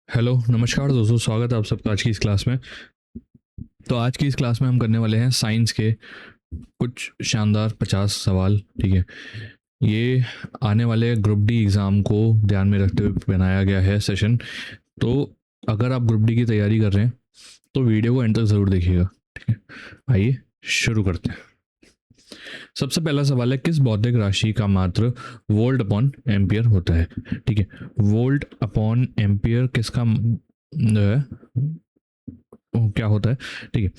Hello नमस्कार दोस्तों, स्वागत है आप सबका आज की इस क्लास में। तो आज की इस क्लास में हम करने वाले हैं साइंस के कुछ शानदार 50 सवाल। ठीक है, ये आने वाले ग्रुप डी एग्ज़ाम को ध्यान में रखते हुए बनाया गया है सेशन। तो अगर आप ग्रुप डी की तैयारी कर रहे हैं तो वीडियो को एंड तक ज़रूर देखिएगा। ठीक है, आइए शुरू करते हैं। सबसे पहला सवाल है, किस भौतिक राशि का मात्र वोल्ट अपॉन एम्पियर होता है। ठीक है, वोल्ट अपॉन एम्पियर किसका जो है क्या होता है। ठीक है,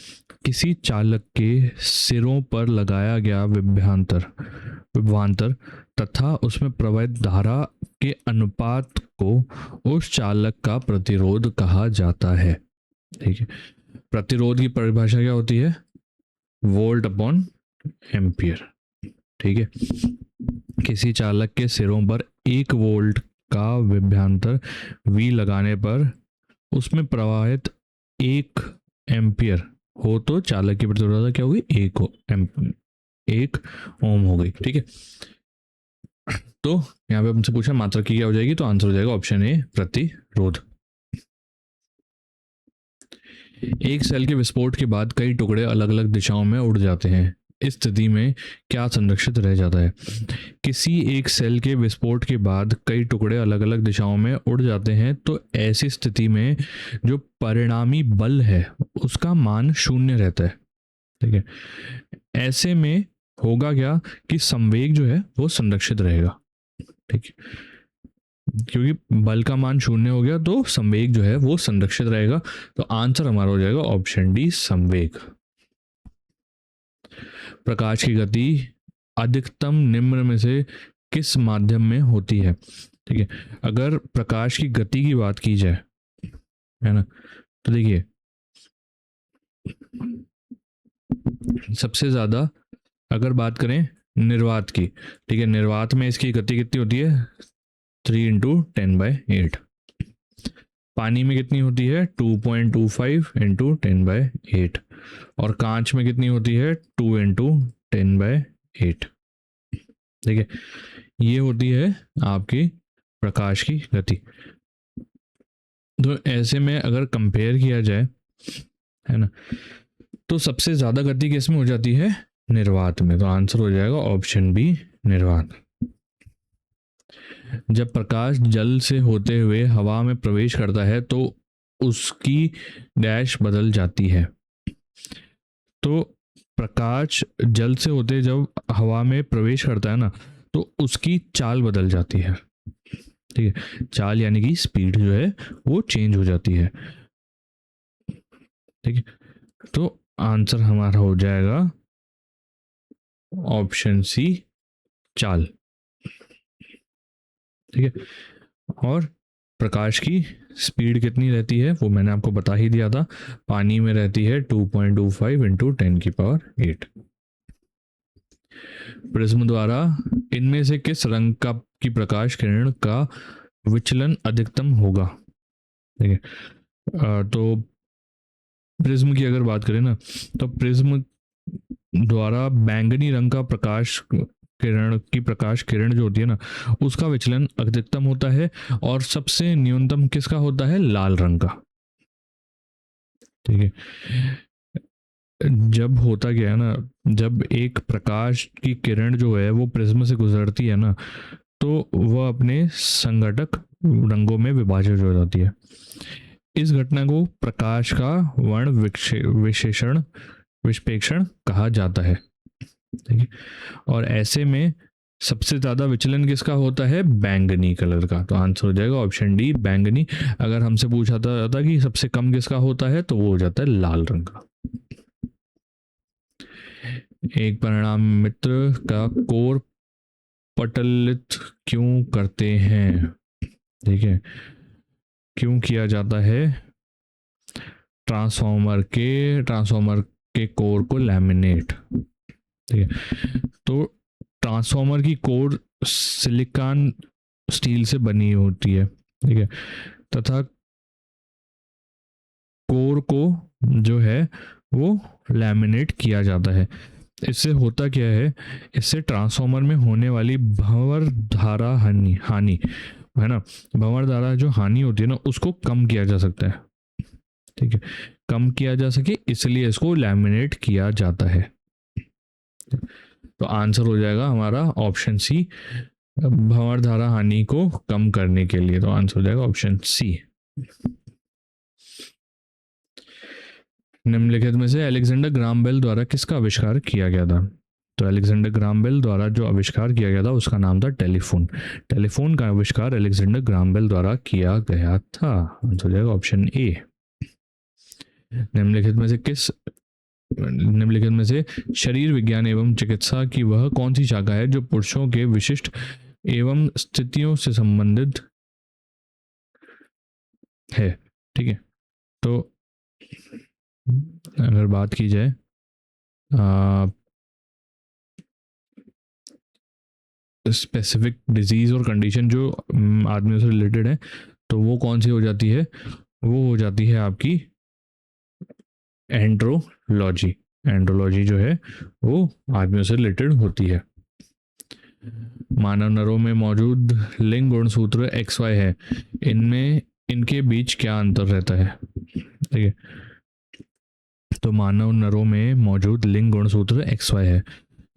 किसी चालक के सिरों पर लगाया गया विभवांतर तथा उसमें प्रवाहित धारा के अनुपात को उस चालक का प्रतिरोध कहा जाता है। ठीक है, प्रतिरोध की परिभाषा क्या होती है? Volt upon ampere. ठीक है, किसी चालक के सिरों पर 1 वोल्ट का विभवांतर V लगाने पर उसमें प्रवाहित 1 एम्पियर हो तो चालक की प्रतिरोधकता क्या होगी? 1 ओम हो गई। ठीक है, तो यहाँ पे हमसे पूछा मात्रा की क्या हो जाएगी, तो आंसर हो जाएगा ऑप्शन ए, प्रतिरोध। एक सेल के विस्फोट के बाद कई टुकड़े अलग अलग दिशाओं में उड़ जाते हैं, इस स्थिति में क्या संरक्षित रह जाता है? किसी एक सेल के विस्फोट के बाद कई टुकड़े अलग अलग दिशाओं में उड़ जाते हैं तो ऐसी स्थिति में जो परिणामी बल है उसका मान शून्य रहता है। ठीक है, ऐसे में होगा क्या कि संवेग जो है वो संरक्षित रहेगा। ठीक है, क्योंकि बल का मान शून्य हो गया तो संवेग जो है वो संरक्षित रहेगा। तो आंसर हमारा हो जाएगा ऑप्शन डी, संवेग। प्रकाश की गति अधिकतम निम्न में से किस माध्यम में होती है? ठीक है, अगर प्रकाश की गति की बात की जाए, है ना, तो देखिए सबसे ज्यादा अगर बात करें निर्वात की, ठीक है, निर्वात में इसकी गति कितनी होती है? 3 × 10/8। पानी में कितनी होती है? 2.25 × 10/8। और कांच में कितनी होती है? 2 × 10/8। ठीक है, ये होती है आपकी प्रकाश की गति। तो ऐसे में अगर कंपेयर किया जाए, है ना, तो सबसे ज्यादा गति किस में हो जाती है? निर्वात में। तो आंसर हो जाएगा ऑप्शन बी, निर्वात। जब प्रकाश जल से होते हुए हवा में प्रवेश करता है तो उसकी डैश बदल जाती है। तो प्रकाश जल से होते जब हवा में प्रवेश करता है ना, तो उसकी चाल बदल जाती है। ठीक है, चाल यानी कि स्पीड जो है वो चेंज हो जाती है। ठीक है, तो आंसर हमारा हो जाएगा ऑप्शन सी, चाल। ठीक है, और प्रकाश की स्पीड कितनी रहती है वो मैंने आपको बता ही दिया था, पानी में रहती है 2.25 × 10⁸। प्रिज्म द्वारा इनमें से किस रंग का की प्रकाश किरण का विचलन अधिकतम होगा? ठीक है, तो प्रिज्म की अगर बात करें ना, तो प्रिज्म द्वारा बैंगनी रंग का प्रकाश किरण जो होती है ना, उसका विचलन अधिकतम होता है। और सबसे न्यूनतम किसका होता है? लाल रंग का। ठीक है, जब होता क्या है ना, जब एक प्रकाश की किरण जो है वो प्रिज्म से गुजरती है ना, तो वह अपने संघटक रंगों में विभाजित हो जाती है। इस घटना को प्रकाश का वर्ण विक्षेपण कहा जाता है। ठीक है, और ऐसे में सबसे ज्यादा विचलन किसका होता है? बैंगनी कलर का। तो आंसर हो जाएगा ऑप्शन डी, बैंगनी। अगर हमसे पूछा था कि सबसे कम किसका होता है, तो वो हो जाता है लाल रंग का। एक परिणाम मित्र का कोर पटलित क्यों करते हैं? ठीक है, क्यों किया जाता है? ट्रांसफॉर्मर के कोर को लैमिनेट। ठीक है, तो ट्रांसफॉर्मर की कोर सिलिकॉन स्टील से बनी होती है। ठीक है, तथा कोर को जो है वो लैमिनेट किया जाता है। इससे होता क्या है, इससे ट्रांसफॉर्मर में होने वाली भंवर धारा हानि है ना, भंवर द्वारा जो हानि होती है ना उसको कम किया जा सकता है, ठीक है, कम किया जा सके इसलिए इसको लैमिनेट किया जाता है। तो आंसर हो जाएगा हमारा ऑप्शन सी, भंवर धारा हानि को कम करने के लिए। तो आंसर हो जाएगा ऑप्शन सी। निम्नलिखित में से अलेक्जेंडर ग्राहम बेल द्वारा किसका आविष्कार किया गया था? तो अलेक्जेंडर ग्राहम बेल द्वारा जो आविष्कार किया गया था उसका नाम था टेलीफोन। टेलीफोन का आविष्कार अलेक्जेंडर ग्राहम बेल द्वारा किया गया था। आंसर हो जाएगा ऑप्शन ए। निम्नलिखित में से शरीर विज्ञान एवं चिकित्सा की वह कौन सी शाखा है जो पुरुषों के विशिष्ट एवं स्थितियों से संबंधित है? ठीक है, तो अगर बात की जाए स्पेसिफिक डिजीज और कंडीशन जो आदमियों से रिलेटेड है, तो वो कौन सी हो जाती है? वो हो जाती है आपकी एंड्रोलॉजी। एंड्रोलॉजी जो है वो आदमियों से रिलेटेड होती है। मानव नरों में मौजूद लिंग गुणसूत्र XY है, इनमें इनके बीच क्या अंतर रहता है? ठीक है, तो मानव नरों में मौजूद लिंग गुणसूत्र XY है।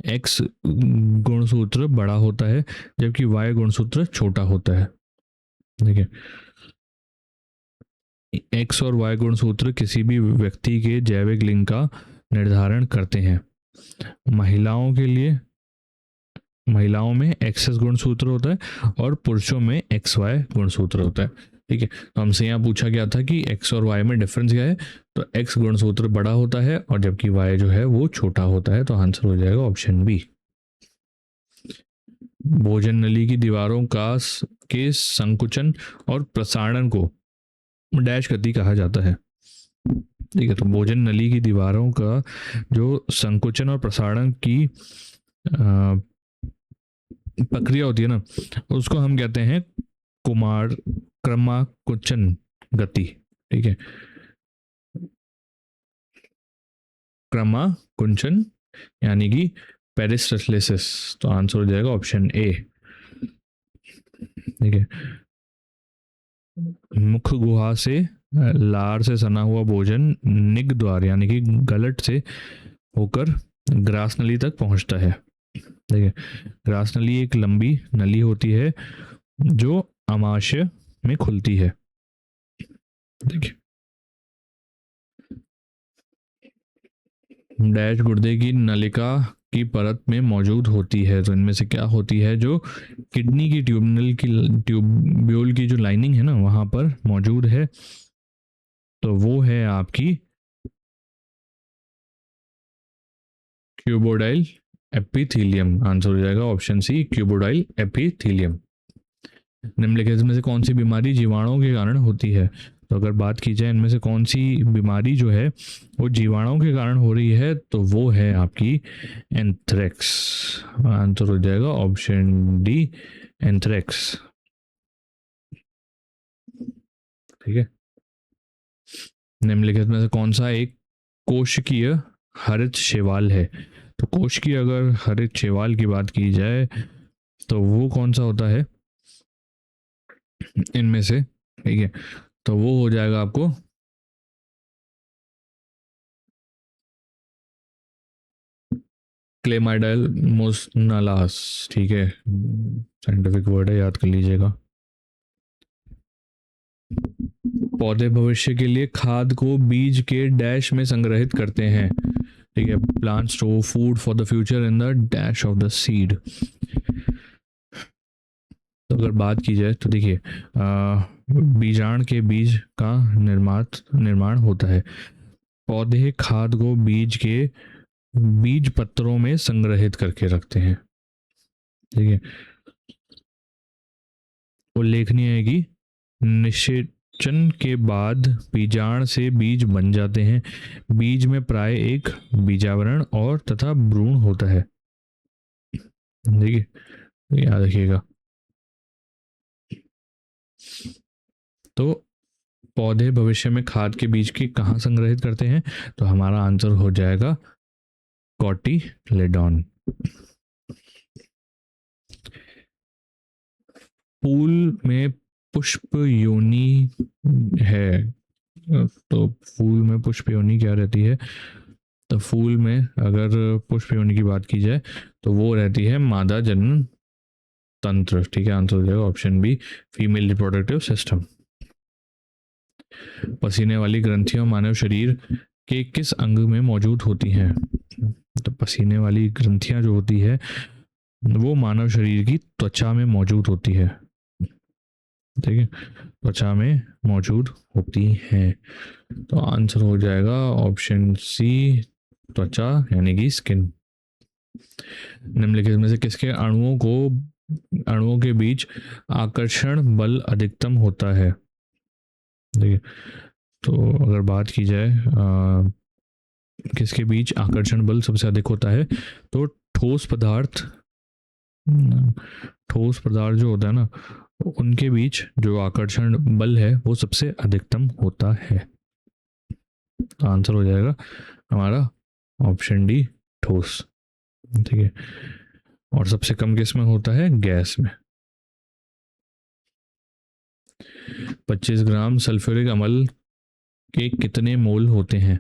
X गुणसूत्र बड़ा होता है जबकि Y गुणसूत्र छोटा होता है। ठीक है, X और Y गुणसूत्र किसी भी व्यक्ति के जैविक लिंग का निर्धारण करते हैं। महिलाओं में XS गुणसूत्र होता है और पुरुषों में XY गुणसूत्र होता है। ठीक है, तो हमसे यहाँ पूछा गया था कि X और Y में डिफरेंस क्या है, तो X गुणसूत्र बड़ा होता है और जबकि Y जो है वो छोटा होता है। तो आंसर हो जाएगा ऑप्शन बी। भोजन नली की दीवारों के संकुचन और प्रसारण को डैश गति कहा जाता है। ठीक है, तो भोजन नली की दीवारों का जो संकुचन और प्रसारण की प्रक्रिया होती है ना उसको हम कहते हैं क्रमाकुंचन गति। ठीक है, क्रमाकुंचन यानी कि पेरिस्टलिसिस। तो आंसर हो जाएगा ऑप्शन ए। ठीक है, मुख गुहा से लार से सना हुआ भोजन निग द्वार यानी कि गलट से होकर ग्रास नली तक पहुंचता है। ठीक है, ग्रास नली एक लंबी नली होती है जो अमाशय में खुलती है। देखिए, डैश गुर्दे की नलिका की परत में मौजूद होती है। तो इनमें से क्या होती है? जो किडनी की ट्यूब्यूल की जो लाइनिंग है ना वहां पर मौजूद है, तो वो है आपकी क्यूबोडाइल एपिथीलियम। आंसर हो जाएगा ऑप्शन सी, क्यूबोडाइल एपिथीलियम। निम्नलिखित में से कौन सी बीमारी जीवाणुओं के कारण होती है? तो अगर बात की जाए इनमें से कौन सी बीमारी जो है वो जीवाणुओं के कारण हो रही है, तो वो है आपकी एंथ्रेक्स। आंसर हो जाएगा ऑप्शन डी, एंथ्रेक्स। ठीक है, निम्नलिखित में से कौन सा एक कोशिकीय हरित शैवाल है? तो कोशिकीय अगर हरित शैवाल की बात की जाए तो वो कौन सा होता है इनमें से? ठीक है, तो वो हो जाएगा आपको क्लेमाइडाइल मोसनालास। ठीक है, साइंटिफिक वर्ड है, याद कर लीजिएगा। पौधे भविष्य के लिए खाद को बीज के डैश में संग्रहित करते हैं। ठीक है, plants store food for the future in the dash of the seed. तो अगर बात की जाए तो देखिए बीजाण के बीज का निर्माण होता है। पौधे खाद को बीज के बीज पत्रों में संग्रहित करके रखते हैं। ठीक है, उल्लेखनीय है कि निषेचन के बाद बीजाण से बीज बन जाते हैं। बीज में प्राय एक बीजावरण और तथा भ्रूण होता है। देखिए, याद रखिएगा। तो पौधे भविष्य में खाद के बीज की कहाँ संग्रहित करते हैं? तो हमारा आंसर हो जाएगा कॉटिलेडॉन। फूल में पुष्प योनि है, तो फूल में पुष्प योनि क्या रहती है? तो फूल में अगर पुष्प योनि की बात की जाए तो वो रहती है मादा जनन तंत्र। ठीक है, आंसर हो जाएगा option B, female reproductive system. पसीने वाली ग्रंथियां मानव शरीर के किस अंग में मौजूद होती हैं? तो पसीने वाली ग्रंथियां जो होती है वो मानव शरीर की त्वचा में मौजूद होती है। ठीक है, त्वचा में मौजूद होती हैं। तो आंसर हो जाएगा ऑप्शन सी, त्वचा यानी कि स्किन। निम्नलिखित में से किसके अणुओं के बीच आकर्षण बल अधिकतम होता है? देखिए, तो अगर बात की जाए किसके बीच आकर्षण बल सबसे अधिक होता है, तो ठोस पदार्थ जो होता है ना, उनके बीच जो आकर्षण बल है वो सबसे अधिकतम होता है। तो आंसर हो जाएगा हमारा ऑप्शन डी, ठोस। ठीक है, और सबसे कम किस में होता है? गैस में। 25 ग्राम सल्फ्यूरिक अम्ल के कितने मोल होते हैं?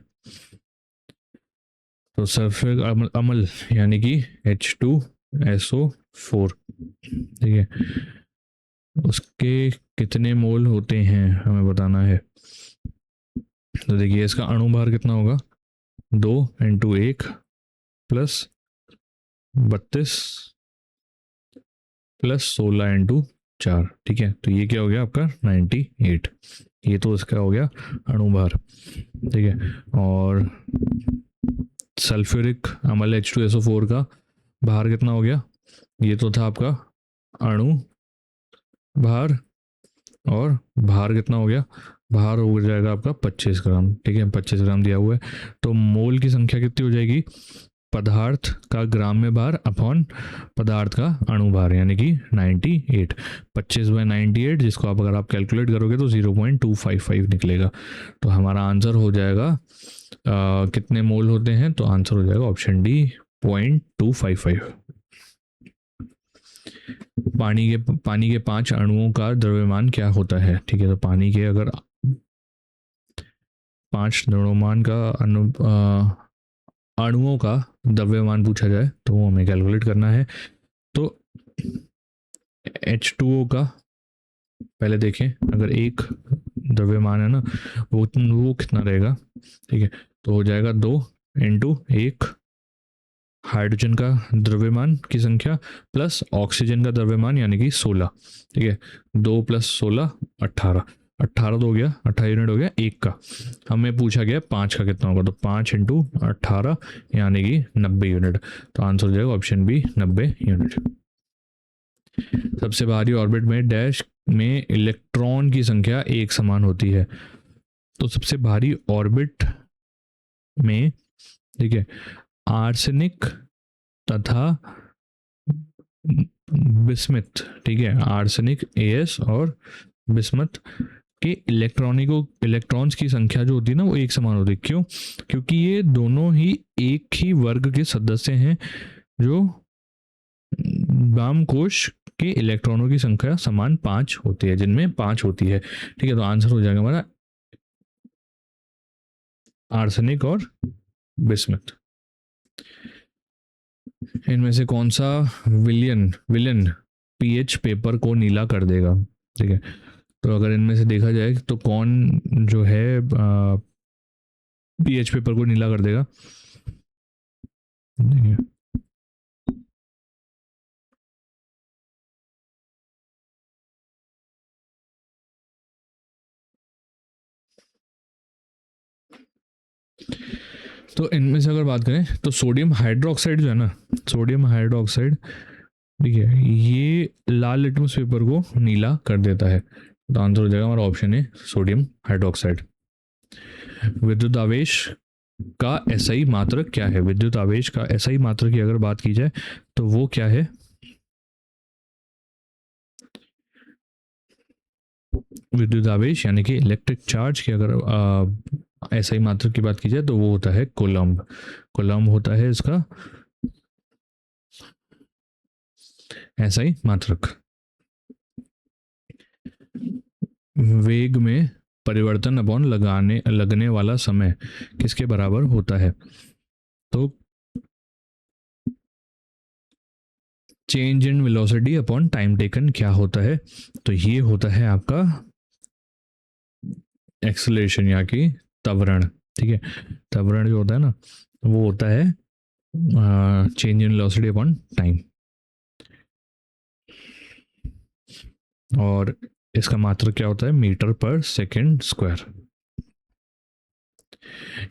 तो सल्फ्यूरिक अम्ल यानी कि H2SO4, ठीक है, उसके कितने मोल होते हैं हमें बताना है। तो देखिए इसका अणुभार कितना होगा, 2 × 1 + 32 + 16 × 4। ठीक है, तो ये क्या हो गया आपका 98। ये तो इसका हो गया अणुभार। ठीक है, और सल्फ्यूरिक अम्ल H2SO4 का भार कितना हो गया? ये तो था आपका अणु भार, और भार कितना हो गया? भार हो जाएगा आपका 25 ग्राम। ठीक है, 25 ग्राम दिया हुआ है, तो मोल की संख्या कितनी हो जाएगी? पदार्थ का ग्राम में भार अपॉन पदार्थ का अणुभार यानी कि 98। 25/98, जिसको आप अगर आप कैलकुलेट करोगे तो 0.255 निकलेगा। तो हमारा आंसर हो जाएगा कितने मोल होते हैं? तो आंसर हो जाएगा ऑप्शन डी, 0.255। पानी के 5 अणुओं का द्रव्यमान क्या होता है? ठीक है, तो पानी के अगर 5 द्रव्यमान का अणुओं का द्रव्यमान पूछा जाए तो वो हमें कैलकुलेट करना है। तो H2O का पहले देखें, अगर एक द्रव्यमान है ना, वो कितना रहेगा? ठीक है, तो हो जाएगा 2 × 1 हाइड्रोजन का द्रव्यमान की संख्या प्लस ऑक्सीजन का द्रव्यमान यानी कि 16। ठीक है, 2 + 16 18, 18 तो हो गया, 18 यूनिट हो गया एक का। हमें पूछा गया 5 का कितना होगा, तो 5 × 18 यानी कि 90 यूनिट। तो आंसर हो जाएगा ऑप्शन बी, 90 यूनिट। सबसे भारी ऑर्बिट में डैश में इलेक्ट्रॉन की संख्या एक समान होती है। तो सबसे भारी ऑर्बिट में, ठीक है, आर्सेनिक तथा बिस्मथ, ठीक है, आर्सेनिक AS और बिस्मथ के इलेक्ट्रॉन्स की संख्या जो होती है ना वो एक समान होती है। क्यों? क्योंकि ये दोनों ही एक ही वर्ग के सदस्य हैं, जो वाम कोश के इलेक्ट्रॉनों की संख्या समान 5 होती है, जिनमें 5 होती है। ठीक है, तो आंसर हो जाएगा हमारा आर्सेनिक और बिस्मथ। इनमें से कौन सा विलन पीएच पेपर को नीला कर देगा? ठीक है, तो अगर इनमें से देखा जाए तो कौन जो है पीएच पेपर को नीला कर देगा? देखिए, तो इनमें से अगर बात करें तो सोडियम हाइड्रोक्साइड जो है ना, सोडियम हाइड्रोक्साइड, ठीक है, ये लाल लिटमस पेपर को नीला कर देता है। तो आंसर हो जाएगा हमारा ऑप्शन है सोडियम हाइड्रोक्साइड। विद्युत आवेश का एसआई मात्रक क्या है? विद्युत आवेश का एसआई मात्रक की अगर बात की जाए तो वो क्या है? विद्युत आवेश यानी कि इलेक्ट्रिक चार्ज की अगर एसआई मात्रक की बात की जाए तो वो होता है कोलम्ब। कोलम्ब होता है इसका एसआई मात्रक। वेग में परिवर्तन अपॉन लगने वाला समय किसके बराबर होता है? तो change in velocity upon time taken क्या होता है? तो ये होता है आपका एक्सेलरेशन या कि त्वरण। ठीक है, त्वरण जो होता है ना वो होता है change in velocity upon time. और इसका मात्रक क्या होता है? मीटर पर सेकंड स्क्वायर।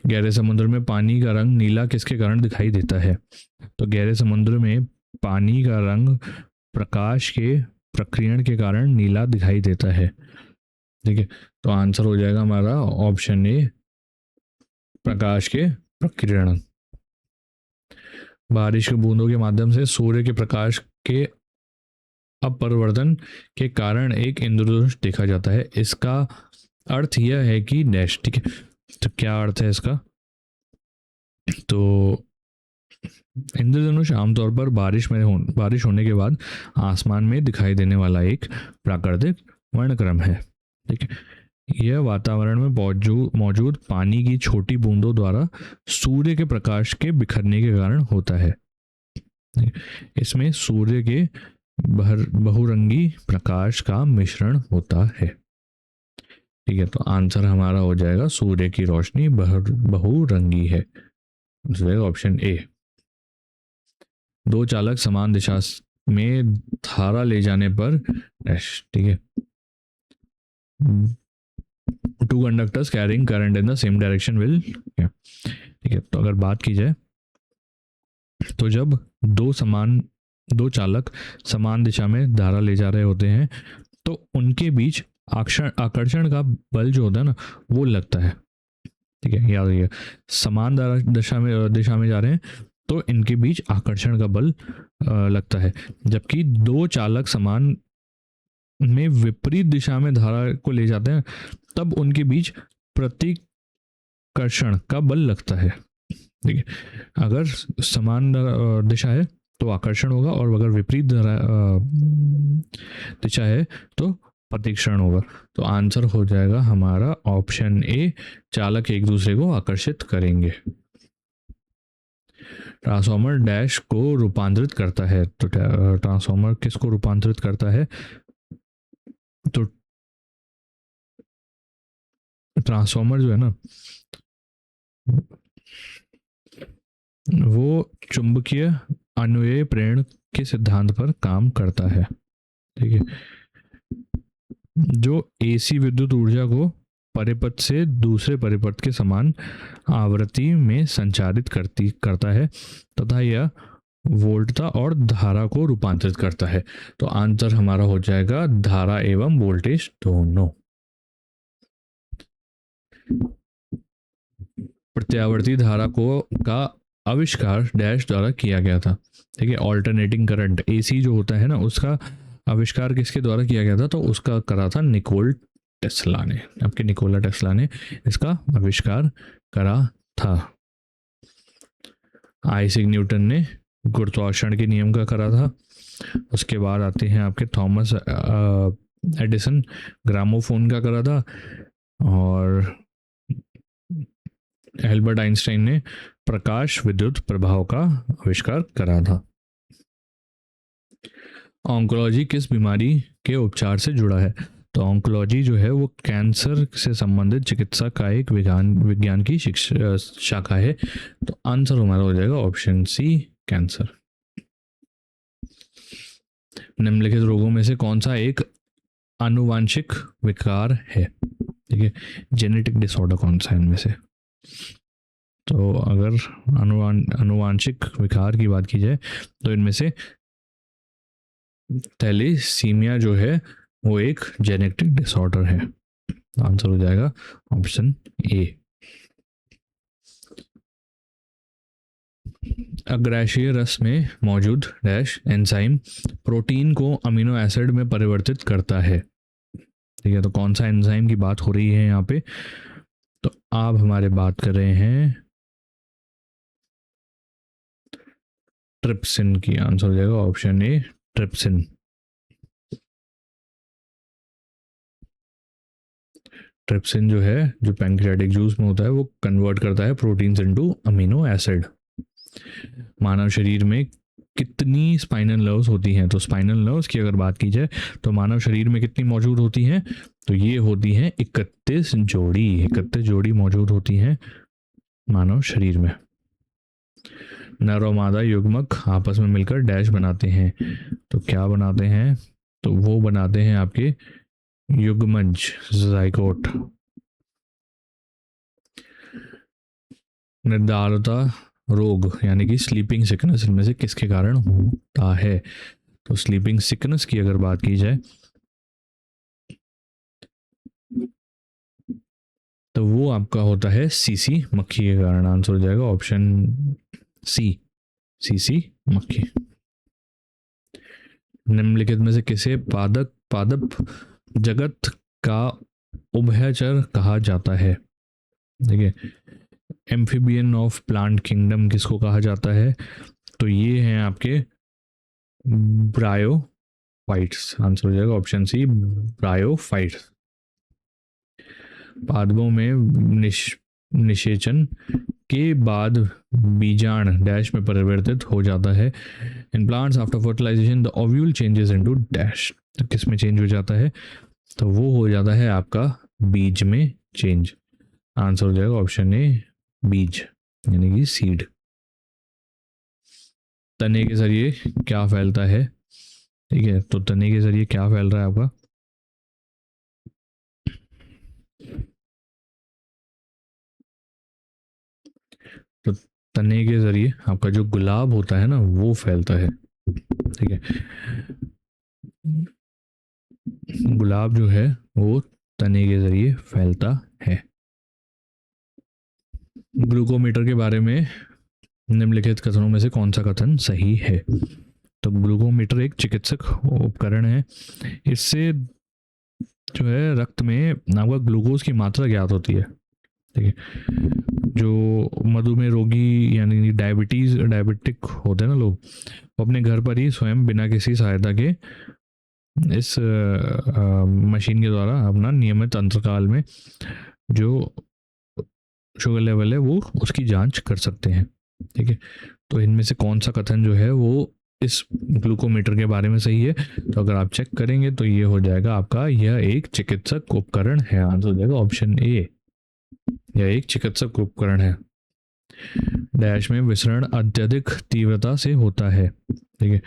गहरे समुद्र में पानी का रंग नीला किसके कारण दिखाई देता है? तो गहरे समुद्र में पानी का रंग प्रकाश के प्रकीर्णन के कारण नीला दिखाई देता है। ठीक है, तो आंसर हो जाएगा हमारा ऑप्शन ए, प्रकाश के प्रकीर्णन। बारिश की बूंदों के माध्यम से सूर्य के प्रकाश के अपवर्तन के कारण एक इंद्रधनुष देखा जाता है। इसका अर्थ यह है कि डैश। ठीक है, तो क्या अर्थ है इसका? तो इंद्रधनुष आमतौर पर बारिश होने के बाद आसमान में दिखाई देने वाला एक प्राकृतिक वर्णक्रम है। ठीक है, यह वातावरण में मौजूद पानी की छोटी बूंदों द्वारा सूर्य के प्रकाश के बिखरने के कारण होता है। इसमें सूर्य के बहुरंगी प्रकाश का मिश्रण होता है। ठीक है, तो आंसर हमारा हो जाएगा सूर्य की रोशनी बहुरंगी है, ऑप्शन ए। दो चालक समान दिशा में धारा ले जाने पर डैश। ठीक है, two conductors carrying current in the same direction will. ठीक है, तो अगर बात की जाए तो जब दो चालक समान दिशा में धारा ले जा रहे होते हैं तो उनके बीच आकर्षण का बल जो होता है ना वो लगता है। ठीक है, याद रखिए, समान दिशा में जा रहे हैं तो इनके बीच आकर्षण का बल लगता है। जबकि दो चालक समान में विपरीत दिशा में धारा को ले जाते हैं तब उनके बीच प्रतिकर्षण का बल लगता है। ठीक है, अगर समान दिशा है तो आकर्षण होगा और अगर विपरीत दिशा है तो प्रतिक्षण होगा। तो आंसर हो जाएगा हमारा ऑप्शन ए, चालक एक दूसरे को आकर्षित करेंगे। ट्रांसफॉर्मर डैश को रूपांतरित करता है। तो ट्रांसफॉर्मर किसको रूपांतरित करता है? तो ट्रांसफॉर्मर जो है ना वो चुंबकीय अन्वयी प्रेरण के सिद्धांत पर काम करता है। ठीक है, जो एसी विद्युत ऊर्जा को परिपथ से दूसरे परिपथ के समान आवृत्ति में संचारित करता है तथा यह वोल्टता और धारा को रूपांतरित करता है। तो आंसर हमारा हो जाएगा धारा एवं वोल्टेज दोनों। प्रत्यावर्ती धारा का आविष्कार डैश द्वारा किया गया था। ठीक है, ऑल्टरनेटिंग करंट एसी जो होता है ना उसका आविष्कार किसके द्वारा किया गया था? तो उसका करा था निकोला टेस्ला ने इसका आविष्कार करा था। आइजैक न्यूटन ने गुरुत्वाकर्षण के नियम का करा था। उसके बाद आते हैं आपके थॉमस एडिसन, ग्रामोफोन का करा था। और एल्बर्ट आइंस्टाइन ने प्रकाश विद्युत प्रभाव का आविष्कार करा था। ऑन्कोलॉजी किस बीमारी के उपचार से जुड़ा है? तो ऑन्कोलॉजी जो है वो कैंसर से संबंधित चिकित्सा का एक विज्ञान की शाखा है। तो आंसर हमारा हो जाएगा ऑप्शन सी, कैंसर। निम्नलिखित रोगों में से कौन सा एक आनुवांशिक विकार है? ठीक है, जेनेटिक डिसऑर्डर कौन सा है इनमें से? तो अगर आनुवांशिक विकार की बात की जाए तो इनमें से थैलेसीमिया जो है वो एक जेनेटिक डिसऑर्डर है। आंसर हो जाएगा ऑप्शन ए। अग्राशयी रस में मौजूद डैश एंजाइम प्रोटीन को अमीनो एसिड में परिवर्तित करता है। ठीक है, तो कौन सा एंजाइम की बात हो रही है यहाँ पे? तो आप हमारे बात कर रहे हैं ट्रिप्सिन की। आंसर हो जाएगा ऑप्शन ए, ट्रिप्सिन। ट्रिप्सिन जो है, जो पैंक्रियाटिक जूस में होता है, वो कन्वर्ट करता है प्रोटीन्स इनटू अमीनो एसिड। मानव शरीर में कितनी स्पाइनल नर्व्स होती हैं? तो स्पाइनल नर्व्स की अगर बात की जाए तो मानव शरीर में कितनी मौजूद होती हैं? तो ये होती हैं 31 जोड़ी। 31 जोड़ी मौजूद होती हैं मानव शरीर में। नर और मादा युग्मक आपस में मिलकर डैश बनाते हैं। तो क्या बनाते हैं? तो वो बनाते हैं आपके युग्मज, जाइगोट। निर्धारता रोग यानी कि स्लीपिंग सिकनेस इनमें से किसके कारण होता है? तो स्लीपिंग सिकनेस की अगर बात की जाए तो वो आपका होता है सीसी मक्खी के कारण। आंसर हो जाएगा ऑप्शन सी, सीसी मक्खी। निम्नलिखित में से किसे पादप जगत का उभयचर कहा जाता है? देखिए, एम्फीबियन ऑफ प्लांट किंगडम किसको कहा जाता है? तो ये हैं आपके ब्रायोफाइट्स। आंसर हो जाएगा ऑप्शन सी, ब्रायोफाइट्स। पादपों में निषेचन के बाद बीजांड डैश में परिवर्तित हो जाता है। In plants after fertilisation the ovule changes into dash. तो किस में चेंज हो जाता है? तो वो हो जाता है आपका बीज में चेंज। आंसर हो जाएगा ऑप्शन ए, बीज यानी कि सीड। तने के जरिए क्या फैलता है? ठीक है, तो तने के जरिए क्या फैल रहा है आपका? तो तने के जरिए आपका जो गुलाब होता है ना, वो फैलता है। ठीक है, गुलाब जो है वो तने के जरिए फैलता है। ग्लूकोमीटर के बारे में निम्नलिखित कथनों में से कौन सा कथन सही है? तो ग्लूकोमीटर एक चिकित्सक उपकरण है। इससे जो है रक्त में आपका ग्लूकोज की मात्रा ज्ञात होती है। ठीक है, जो मधुमेह रोगी यानी डायबिटिक होते हैं ना लोग, वो अपने घर पर ही स्वयं बिना किसी सहायता के इस मशीन के द्वारा अपना नियमित अंतराल में जो शुगर लेवल है वो उसकी जांच कर सकते हैं। ठीक है, तो इनमें से कौन सा कथन जो है वो इस ग्लूकोमीटर के बारे में सही है? तो अगर आप चेक करेंगे तो ये हो जाएगा आपका, यह एक चिकित्सक उपकरण है। आंसर हो जाएगा ऑप्शन ए, यह एक चिकित्सक उपकरण है। डैश में विसरण अत्यधिक तीव्रता से होता है। ठीक है,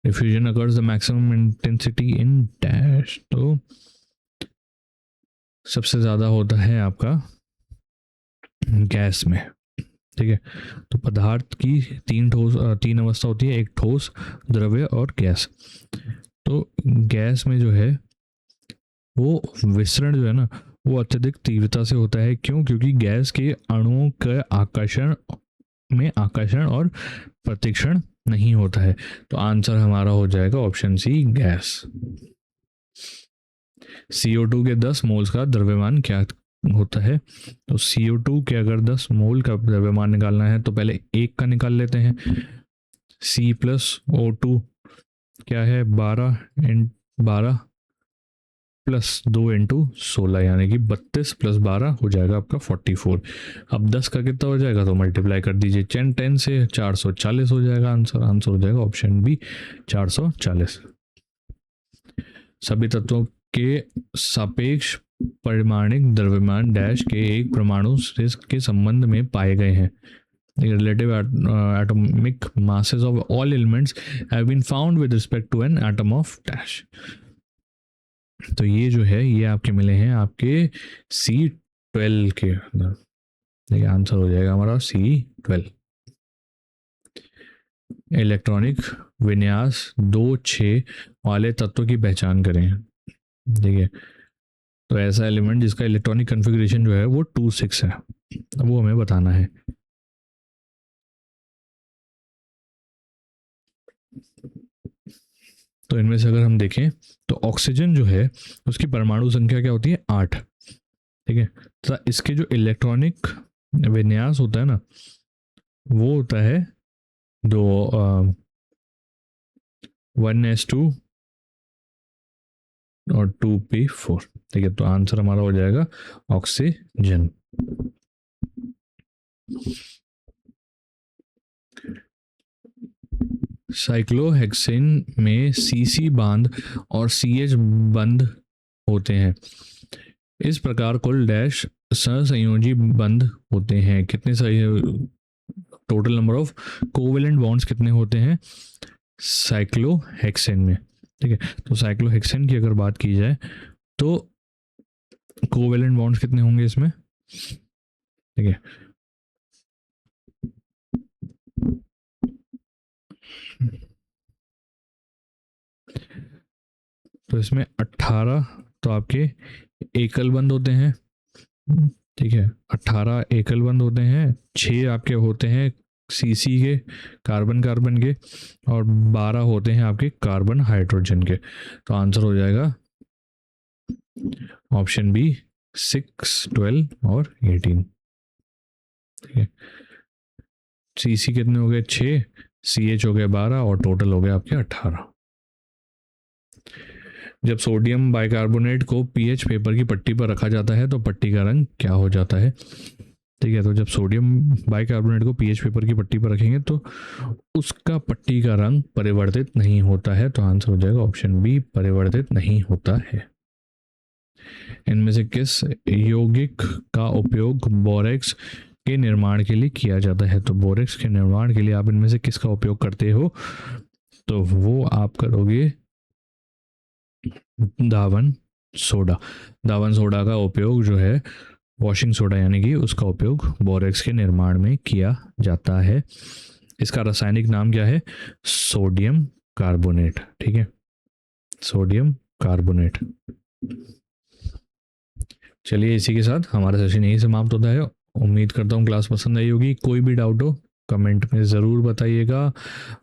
diffusion occurs the maximum intensity in dash. तो सबसे ज़्यादा होता है आपका गैस में। ठीक है, तो पदार्थ की तीन अवस्था होती है, एक ठोस, द्रव्य और गैस। तो गैस में जो है वो विसरण जो है ना वो अत्यधिक तीव्रता से होता है। क्यों? क्योंकि गैस के अणुओं के आकर्षण और प्रतिक्षण नहीं होता है। तो आंसर हमारा हो जाएगा ऑप्शन सी, गैस। CO2 के 10 मोल्स का द्रव्यमान क्या होता है? तो CO2 के अगर 10 मोल का द्रव्यमान निकालना है तो पहले एक का निकाल लेते हैं। C+O2 क्या है? 12 प्लस 2 × 16 यानी कि 32 + 12 हो जाएगा आपका 44। अब 10 का कितना हो जाएगा? तो मल्टीप्लाई कर दीजिए 10 से, 440 हो जाएगा आंसर। आंसर हो जाएगा ऑप्शन बी, 440। सभी तत्वों के सापेक्ष परिमाणिक द्रव्यमान डैश के एक परमाणु से के संबंध में पाए गए हैं। Relative atomic masses of all elements have been found with respect to an atom of dash। तो ये जो है ये आपके मिले हैं आपके C12 के अंदर। देखिए आंसर हो जाएगा हमारा C12। इलेक्ट्रॉनिक विन्यास 2-6 वाले तत्व की पहचान करें। देखिए, तो ऐसा एलिमेंट जिसका इलेक्ट्रॉनिक कॉन्फ़िगरेशन जो है वो 2-6 है, वो हमें बताना है। तो इनमें से अगर हम देखें तो ऑक्सीजन जो है उसकी परमाणु संख्या क्या होती है? 8। ठीक है, तो इसके जो इलेक्ट्रॉनिक विन्यास होता है ना वो होता है 1s2 और 2p4। ठीक है, तो आंसर हमारा हो जाएगा ऑक्सीजन। साइक्लोहेक्सेन में सीसी बांध और सीएच बंध होते हैं। इस प्रकार कुल डैश सहसंयोजी बंध होते हैं। कितने सही, total number of covalent bonds कितने होते हैं साइक्लोहेक्सेन में? ठीक है, तो साइक्लोहेक्सेन की अगर बात की जाए तो कोवेलेंट बॉन्ड्स कितने होंगे इसमें? ठीक है, तो इसमें 18 तो आपके एकल बंद होते हैं। ठीक है, 18 एकल बंद होते हैं, 6 आपके होते हैं सीसी के कार्बन कार्बन के, और 12 होते हैं आपके कार्बन हाइड्रोजन के। तो आंसर हो जाएगा ऑप्शन बी 6, 12 और 18। ठीक है, सीसी कितने हो गए? 6, CH हो गए 12 और टोटल हो गए आपके 18। जब सोडियम बाइकार्बोनेट को पीएच पेपर की पट्टी पर रखा जाता है तो पट्टी का रंग क्या हो जाता है? ठीक है, तो जब सोडियम बाइकार्बोनेट को पीएच पेपर की पट्टी पर रखेंगे तो उसका पट्टी का रंग परिवर्तित नहीं होता है। तो आंसर हो जाएगा ऑप्शन बी, परिवर्तित नहीं होता है। इनमें से किस यौगिक का उपयोग बोरेक्स के निर्माण के लिए किया जाता है? तो बोरेक्स के निर्माण के लिए आप इनमें से किसका उपयोग करते हो? तो वो आप करोगे दावन सोडा। दावन सोडा का उपयोग जो है, वॉशिंग सोडा यानी कि उसका उपयोग बोरेक्स के निर्माण में किया जाता है। इसका रासायनिक नाम क्या है? Sodium carbonate. ठीक है, सोडियम कार्बोनेट। चलिए, इसी के साथ हमारा सेशन यही समाप्त होता है। उम्मीद करता हूँ क्लास पसंद आई होगी। कोई भी डाउट हो कमेंट में ज़रूर बताइएगा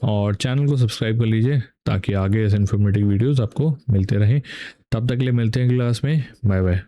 और चैनल को सब्सक्राइब कर लीजिए ताकि आगे ऐसे इन्फॉर्मेटिव वीडियोस आपको मिलते रहें। तब तक के लिए मिलते हैं क्लास में। Bye bye.